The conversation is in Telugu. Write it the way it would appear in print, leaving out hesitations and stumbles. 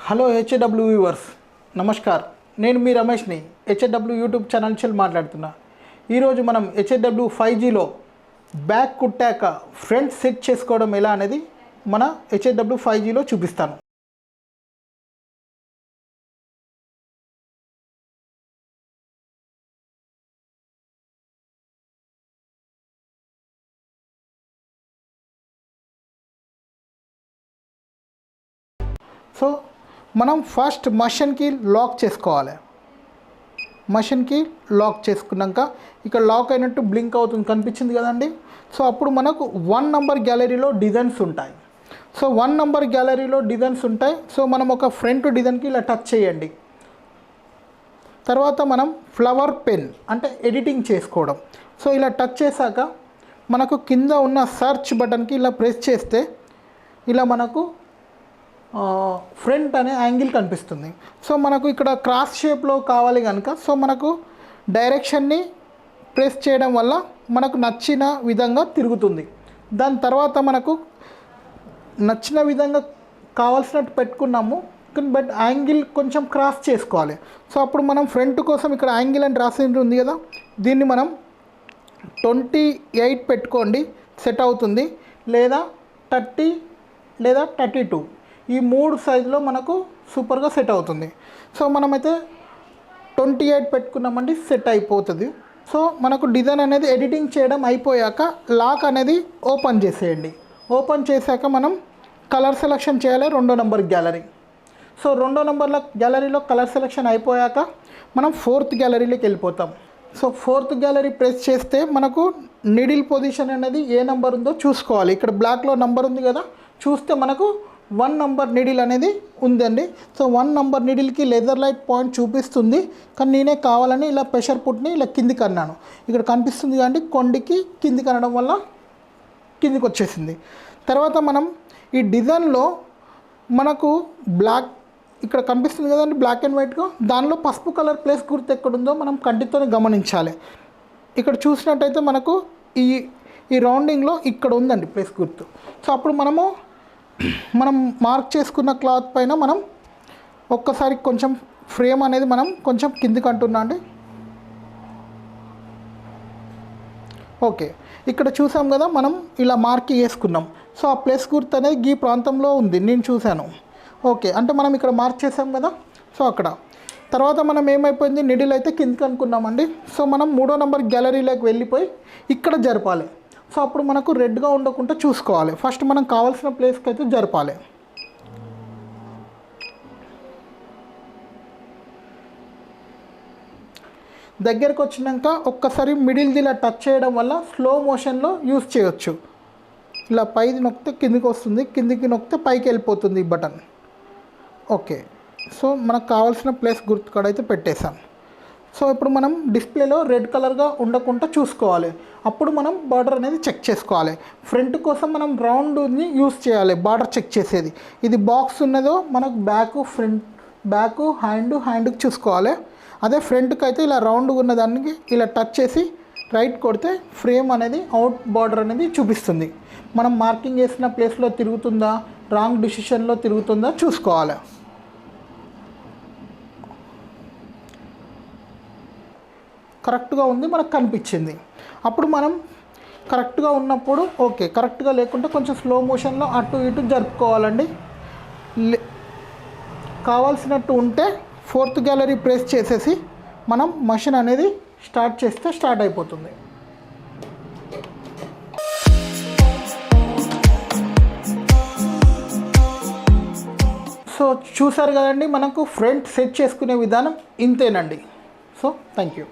Hello HW viewers, namaskar. నేను మీ రమేష్ని హెచ్డబ్ల్యూ యూట్యూబ్ ఛానల్ నుంచి మాట్లాడుతున్నా. ఈరోజు మనం హెచ్డబ్ల్యూ 5Gలో బ్యాక్ కుట్టాక ఫ్రంట్ సెట్ చేసుకోవడం ఎలా అనేది మన హెచ్డబ్ల్యూ 5Gలో చూపిస్తాను. సో మనం ఫస్ట్ మషిన్కి లాక్ చేసుకోవాలి. మషిన్కి లాక్ చేసుకున్నాక ఇక్కడ లాక్ అయినట్టు బ్లింక్ అవుతుంది, కనిపించింది కదండి. సో అప్పుడు మనకు 1 నంబర్ గ్యాలరీలో డిజైన్స్ ఉంటాయి. సో 1 నంబర్ గ్యాలరీలో డిజైన్స్ ఉంటాయి. సో మనం ఒక ఫ్రంట్ డిజైన్కి ఇలా టచ్ చేయండి. తర్వాత మనం ఫ్లవర్ పెన్ అంటే ఎడిటింగ్ చేసుకోవడం. సో ఇలా టచ్ చేశాక మనకు కింద ఉన్న సర్చ్ బటన్కి ఇలా ప్రెస్ చేస్తే ఇలా మనకు ఫ్రంట్ అనే యాంగిల్ కనిపిస్తుంది. సో మనకు ఇక్కడ క్రాస్ షేప్లో కావాలి కనుక సో మనకు డైరెక్షన్ని ప్రెస్ చేయడం వల్ల మనకు నచ్చిన విధంగా తిరుగుతుంది. దాని తర్వాత మనకు నచ్చిన విధంగా కావాల్సినట్టు పెట్టుకున్నాము, బట్ యాంగిల్ కొంచెం క్రాస్ చేసుకోవాలి. సో అప్పుడు మనం ఫ్రంట్ కోసం ఇక్కడ యాంగిల్ అని రాసి ఉంది కదా, దీన్ని మనం 28 పెట్టుకోండి, సెట్ అవుతుంది. లేదా 30 లేదా 32 ఈ 3 సైజులో మనకు సూపర్గా సెట్ అవుతుంది. సో మనమైతే 28 పెట్టుకున్నామండి, సెట్ అయిపోతుంది. సో మనకు డిజైన్ అనేది ఎడిటింగ్ చేయడం అయిపోయాక లాక్ అనేది ఓపెన్ చేసేయండి. ఓపెన్ చేశాక మనం కలర్ సెలెక్షన్ చేయాలి 2వ నంబర్ గ్యాలరీ. సో 2వ నంబర్ల గ్యాలరీలో కలర్ సెలెక్షన్ అయిపోయాక మనం 4th గ్యాలరీలోకి వెళ్ళిపోతాం. సో 4th గ్యాలరీ ప్రెస్ చేస్తే మనకు నిడిల్ పొజిషన్ అనేది ఏ నెంబర్ ఉందో చూసుకోవాలి. ఇక్కడ బ్లాక్లో నెంబర్ ఉంది కదా, చూస్తే మనకు 1 నంబర్ నిడిల్ అనేది ఉందండి. సో 1 నంబర్ నిడిల్కి లేజర్ లైట్ పాయింట్ చూపిస్తుంది, కానీ నేనే కావాలని ఇలా ప్రెషర్ పుట్ని ఇలా కిందికి అన్నాను. ఇక్కడ కనిపిస్తుంది కానీ కొండికి కిందికి అనడం వల్ల కిందికి వచ్చేసింది. తర్వాత మనం ఈ డిజైన్లో మనకు బ్లాక్ ఇక్కడ కనిపిస్తుంది కదండి, బ్లాక్ అండ్ వైట్గా, దానిలో పసుపు కలర్ ప్లేస్ గుర్తు ఎక్కడుందో మనం కంటితోనే గమనించాలి. ఇక్కడ చూసినట్టయితే మనకు ఈ రౌండింగ్లో ఇక్కడ ఉందండి ప్లేస్ గుర్తు. సో అప్పుడు మనం మార్క్ చేసుకున్న క్లాత్ పైన మనం ఒక్కసారి కొంచెం ఫ్రేమ్ అనేది మనం కొంచెం కిందికి అంటున్నా అండి. ఓకే, ఇక్కడ చూసాం కదా మనం ఇలా మార్క్ చేసుకున్నాం. సో ఆ ప్లేస్ గుర్తు అనేది ఈ ప్రాంతంలో ఉంది, నేను చూశాను. ఓకే, అంటే మనం ఇక్కడ మార్క్ చేసాం కదా. సో అక్కడ తర్వాత మనం ఏమైపోయింది, నిడిల్ అయితే కిందికి అనుకున్నామండి. సో మనం 3వ నంబర్ గ్యాలరీలోకి వెళ్ళిపోయి ఇక్కడ జరపాలి. సో అప్పుడు మనకు రెడ్గా ఉండకుండా చూసుకోవాలి. ఫస్ట్ మనం కావాల్సిన ప్లేస్కి అయితే జరపాలి. దగ్గరకు వచ్చినాక ఒక్కసారి మిడిల్ది ఇలా టచ్ చేయడం వల్ల స్లో మోషన్లో యూజ్ చేయొచ్చు. ఇలా పైది నొక్కితే కిందికి వస్తుంది, కిందికి నొక్కితే పైకి వెళ్ళిపోతుంది ఈ బటన్. ఓకే, సో మనకు కావాల్సిన ప్లేస్ గుర్తుకాడైతే పెట్టేశాం. సో ఇప్పుడు మనం డిస్ప్లేలో రెడ్ కలర్గా ఉండకుండా చూసుకోవాలి. అప్పుడు మనం బార్డర్ అనేది చెక్ చేసుకోవాలి. ఫ్రంట్ కోసం మనం రౌండ్ని యూస్ చేయాలి బార్డర్ చెక్ చేసేది. ఇది బాక్స్ ఉన్నదో మనకు బ్యాక్ హ్యాండ్కి చూసుకోవాలి. అదే ఫ్రంట్కి అయితే ఇలా రౌండ్గా ఉన్న దానికి ఇలా టచ్ చేసి రైట్ కొడితే ఫ్రేమ్ అనేది అవుట్ బార్డర్ అనేది చూపిస్తుంది. మనం మార్కింగ్ చేసిన ప్లేస్లో తిరుగుతుందా, రాంగ్ డిసిషన్లో తిరుగుతుందా చూసుకోవాలి. కరెక్ట్గా ఉంది మనకు కనిపించింది. అప్పుడు మనం కరెక్ట్గా ఉన్నప్పుడు ఓకే, కరెక్ట్గా లేకుంటే కొంచెం స్లో మోషన్లో అటు ఇటు జరుపుకోవాలండి. కావాల్సినట్టు ఉంటే 4th గ్యాలరీ ప్రెస్ చేసేసి మనం మషిన్ అనేది స్టార్ట్ చేస్తే స్టార్ట్ అయిపోతుంది. సో చూసారు కదండి, మనకు ఫ్రంట్ సెట్ చేసుకునే విధానం ఇంతేనండి. So thank you.